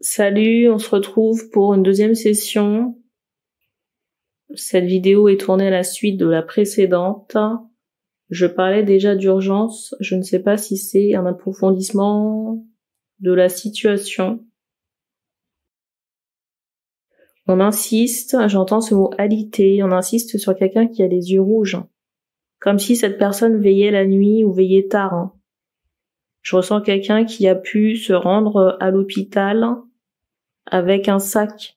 Salut, on se retrouve pour une deuxième session. Cette vidéo est tournée à la suite de la précédente. Je parlais déjà d'urgence. Je ne sais pas si c'est un approfondissement de la situation. On insiste, j'entends ce mot alité, on insiste sur quelqu'un qui a les yeux rouges. Comme si cette personne veillait la nuit ou veillait tard. Je ressens quelqu'un qui a pu se rendre à l'hôpital avec un sac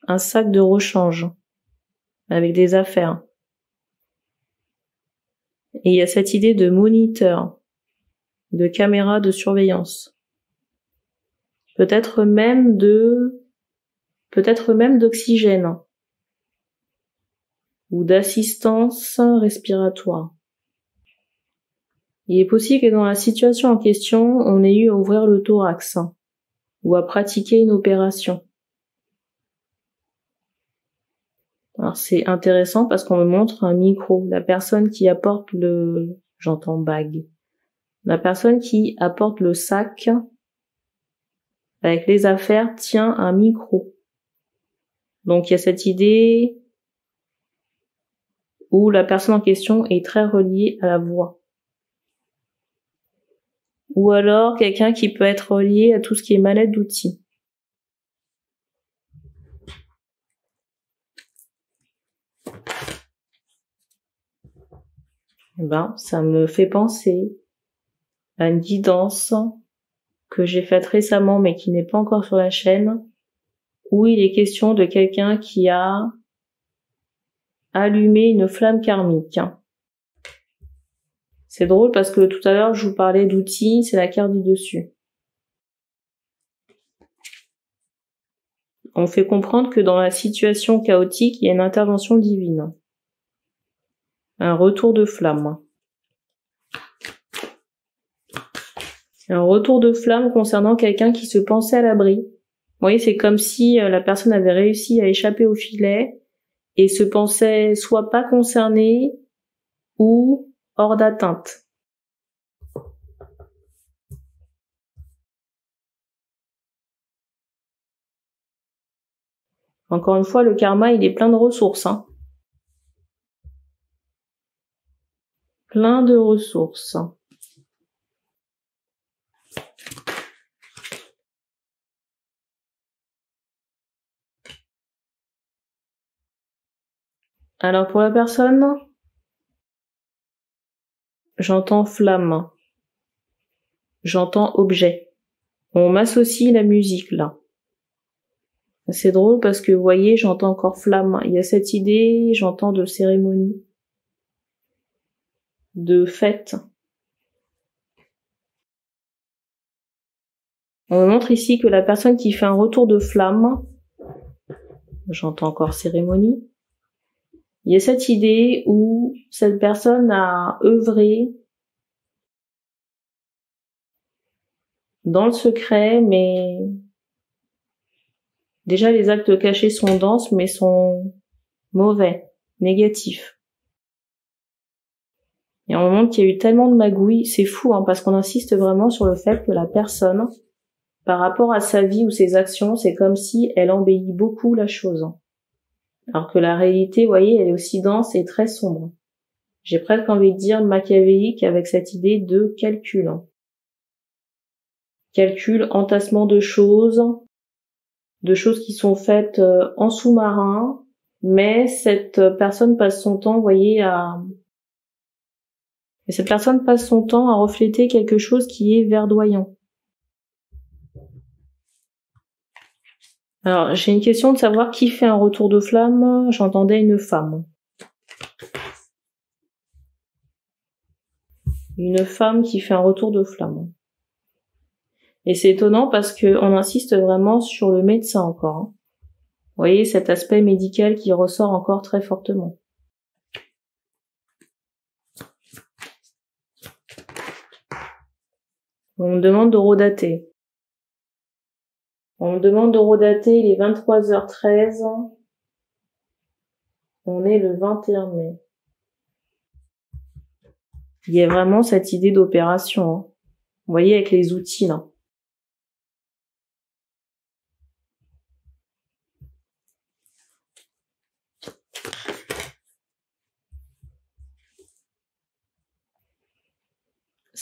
de rechange, avec des affaires. Et il y a cette idée de moniteur, de caméra de surveillance. Peut-être même d'oxygène ou d'assistance respiratoire. Il est possible que dans la situation en question, on ait eu à ouvrir le thorax ou à pratiquer une opération. Alors c'est intéressant parce qu'on me montre un micro. La personne qui apporte j'entends bague. La personne qui apporte le sac avec les affaires tient un micro. Donc il y a cette idée où la personne en question est très reliée à la voix. Ou alors quelqu'un qui peut être relié à tout ce qui est mallette d'outils. Ça me fait penser à une guidance que j'ai faite récemment mais qui n'est pas encore sur la chaîne, où il est question de quelqu'un qui a allumé une flamme karmique. C'est drôle parce que tout à l'heure je vous parlais d'outils, c'est la carte du dessus. On fait comprendre que dans la situation chaotique, il y a une intervention divine. Un retour de flamme. Un retour de flamme concernant quelqu'un qui se pensait à l'abri. Vous voyez, c'est comme si la personne avait réussi à échapper au filet et se pensait soit pas concernée ou hors d'atteinte. Encore une fois, le karma, il est plein de ressources. Plein de ressources. Alors pour la personne, j'entends flamme. J'entends objet. On m'associe la musique là. C'est drôle parce que vous voyez, j'entends encore flamme. Il y a cette idée, j'entends de cérémonie, de fête. On me montre ici que la personne qui fait un retour de flamme, j'entends encore cérémonie, il y a cette idée où cette personne a œuvré dans le secret, mais déjà les actes cachés sont denses, mais sont mauvais, négatifs. Et on me montre qu'il y a eu tellement de magouilles, c'est fou, parce qu'on insiste vraiment sur le fait que la personne, par rapport à sa vie ou ses actions, c'est comme si elle embellit beaucoup la chose. Alors que la réalité, vous voyez, elle est aussi dense et très sombre. J'ai presque envie de dire machiavélique avec cette idée de calcul. Calcul, entassement de choses qui sont faites en sous-marin, mais cette personne passe son temps, vous voyez, à refléter quelque chose qui est verdoyant. Alors, j'ai une question de savoir qui fait un retour de flamme. J'entendais une femme. Une femme qui fait un retour de flamme. Et c'est étonnant parce que on insiste vraiment sur le médecin encore. Vous voyez, cet aspect médical qui ressort encore très fortement. On me demande de redater. On me demande de redater, il est 23h13. On est le 21 mai. Il y a vraiment cette idée d'opération. Vous voyez, avec les outils là.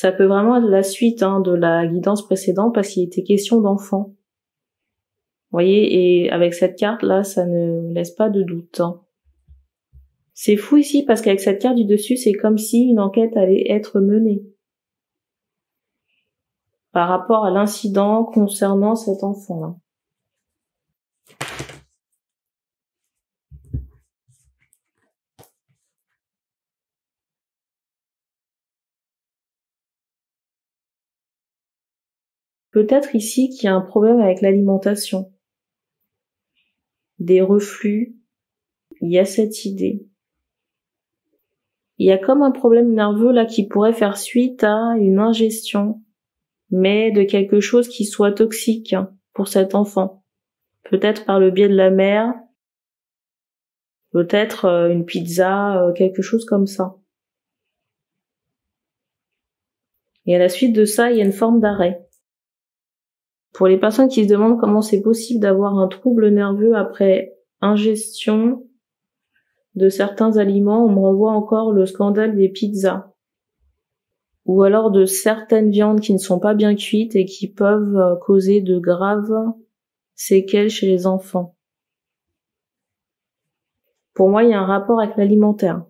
Ça peut vraiment être la suite de la guidance précédente parce qu'il était question d'enfant. Vous voyez, et avec cette carte-là, ça ne laisse pas de doute. C'est fou ici parce qu'avec cette carte du dessus, c'est comme si une enquête allait être menée par rapport à l'incident concernant cet enfant-là. Peut-être ici qu'il y a un problème avec l'alimentation. Des reflux, il y a cette idée. Il y a comme un problème nerveux là qui pourrait faire suite à une ingestion, mais de quelque chose qui soit toxique pour cet enfant. Peut-être par le biais de la mère, peut-être une pizza, quelque chose comme ça. Et à la suite de ça, il y a une forme d'arrêt. Pour les personnes qui se demandent comment c'est possible d'avoir un trouble nerveux après ingestion de certains aliments, on me renvoie encore le scandale des pizzas. Ou alors de certaines viandes qui ne sont pas bien cuites et qui peuvent causer de graves séquelles chez les enfants. Pour moi, il y a un rapport avec l'alimentaire.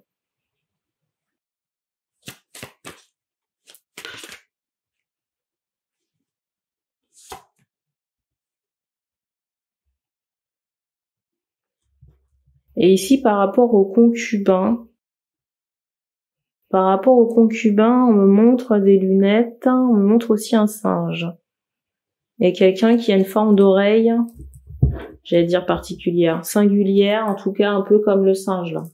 Et ici, par rapport aux concubins, on me montre des lunettes, on me montre aussi un singe. Et quelqu'un qui a une forme d'oreille, j'allais dire particulière, singulière, en tout cas un peu comme le singe là.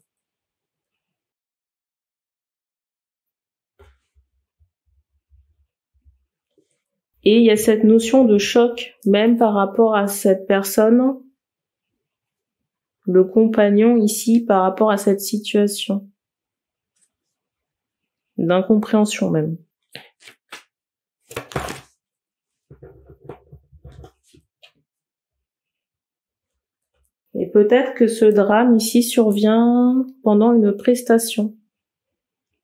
Et il y a cette notion de choc, même par rapport à cette personne, le compagnon ici, par rapport à cette situation. D'incompréhension même. Et peut-être que ce drame ici survient pendant une prestation,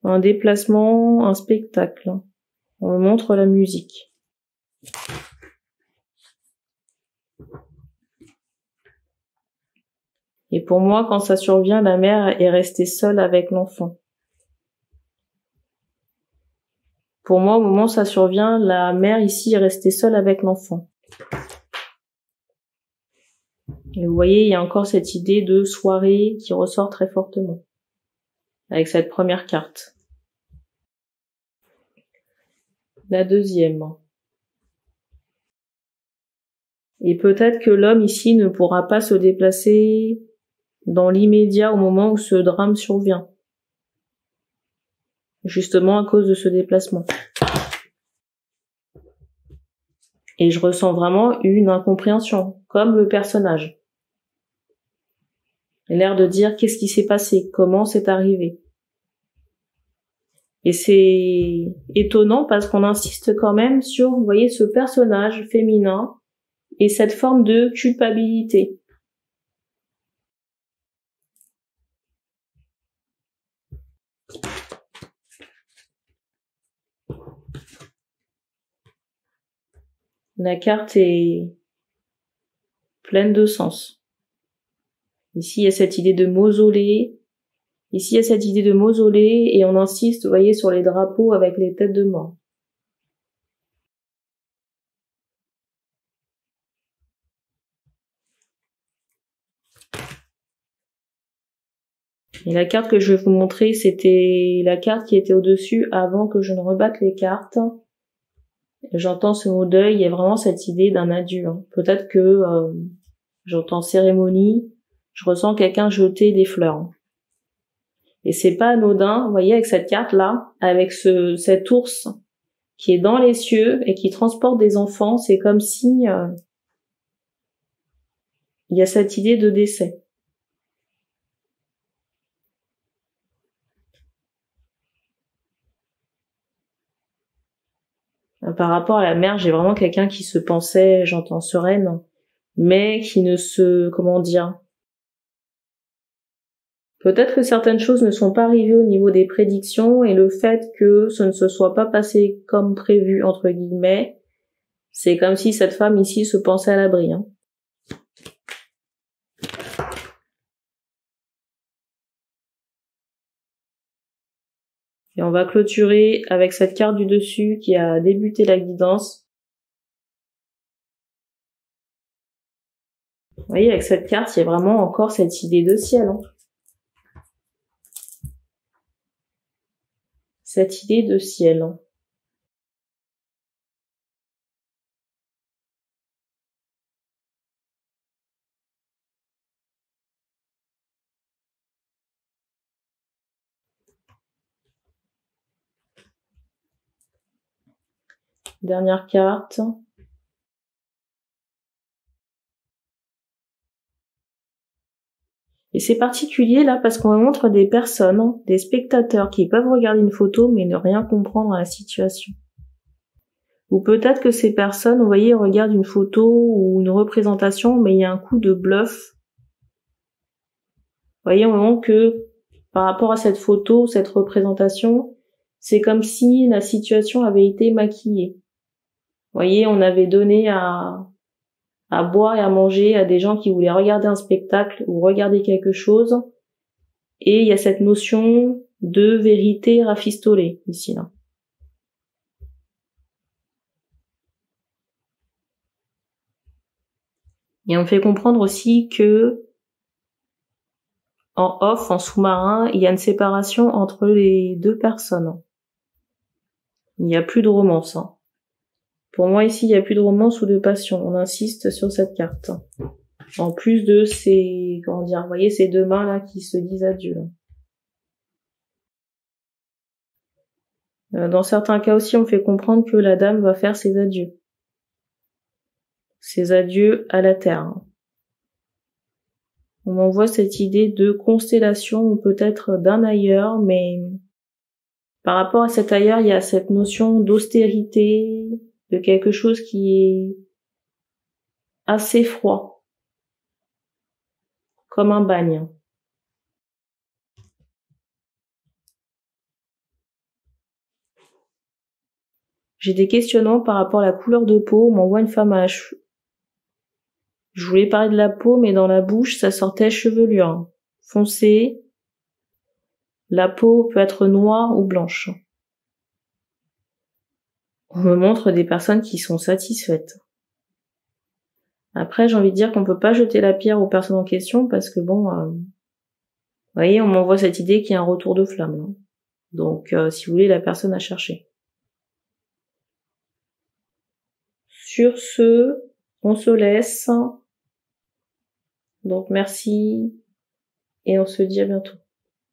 un déplacement, un spectacle. On me montre la musique. Et pour moi, quand ça survient, la mère est restée seule avec l'enfant. Pour moi, au moment où ça survient, la mère ici est restée seule avec l'enfant. Et vous voyez, il y a encore cette idée de soirée qui ressort très fortement avec cette première carte. La deuxième. Et peut-être que l'homme ici ne pourra pas se déplacer dans l'immédiat au moment où ce drame survient. Justement à cause de ce déplacement. Et je ressens vraiment une incompréhension, comme le personnage. Il a l'air de dire qu'est-ce qui s'est passé, comment c'est arrivé. Et c'est étonnant parce qu'on insiste quand même sur, vous voyez, ce personnage féminin et cette forme de culpabilité. La carte est pleine de sens. Ici, il y a cette idée de mausolée. Ici, il y a cette idée de mausolée et on insiste, vous voyez, sur les drapeaux avec les têtes de mort. Et la carte que je vais vous montrer, c'était la carte qui était au-dessus avant que je ne rebatte les cartes. J'entends ce mot deuil, il y a vraiment cette idée d'un adieu. Peut-être que j'entends cérémonie, je ressens quelqu'un jeter des fleurs. Et c'est pas anodin, vous voyez, avec cette carte-là, avec cet ours qui est dans les cieux et qui transporte des enfants, c'est comme si il y a cette idée de décès. Par rapport à la mère, j'ai vraiment quelqu'un qui se pensait, j'entends sereine, mais qui ne se, comment dire, Peut-être que certaines choses ne sont pas arrivées au niveau des prédictions et le fait que ce ne se soit pas passé comme prévu, entre guillemets, c'est comme si cette femme ici se pensait à l'abri. Hein. Et on va clôturer avec cette carte du dessus qui a débuté la guidance. Vous voyez, avec cette carte, il y a vraiment encore cette idée de ciel. Hein. Cette idée de ciel. Hein. Dernière carte. Et c'est particulier là parce qu'on montre des personnes, hein, des spectateurs qui peuvent regarder une photo mais ne rien comprendre à la situation. Ou peut-être que ces personnes, vous voyez, regardent une photo ou une représentation mais il y a un coup de bluff. Vous voyez, on montre que par rapport à cette photo, cette représentation, c'est comme si la situation avait été maquillée. Vous voyez, on avait donné à boire et à manger à des gens qui voulaient regarder un spectacle ou regarder quelque chose. Et il y a cette notion de vérité rafistolée ici, là. Et on fait comprendre aussi que en off, en sous-marin, il y a une séparation entre les deux personnes. Il n'y a plus de romance. Hein. Pour moi, ici, il n'y a plus de romance ou de passion. On insiste sur cette carte. En plus de ces, comment dire, vous voyez, ces deux mains là qui se disent adieu. Dans certains cas aussi, on fait comprendre que la dame va faire ses adieux. Ses adieux à la terre. On m'envoie cette idée de constellation ou peut-être d'un ailleurs, mais par rapport à cet ailleurs, il y a cette notion d'austérité, de quelque chose qui est assez froid, comme un bagne. J'ai des questionnements par rapport à la couleur de peau. On m'envoie une femme à la Je voulais parler de la peau, mais dans la bouche, ça sortait chevelure foncée. La peau peut être noire ou blanche. On me montre des personnes qui sont satisfaites. Après, j'ai envie de dire qu'on peut pas jeter la pierre aux personnes en question parce que bon, vous voyez, on m'envoie cette idée qu'il y a un retour de flamme. Hein. Donc, si vous voulez, la personne à chercher. Sur ce, on se laisse. Donc, merci et on se dit à bientôt.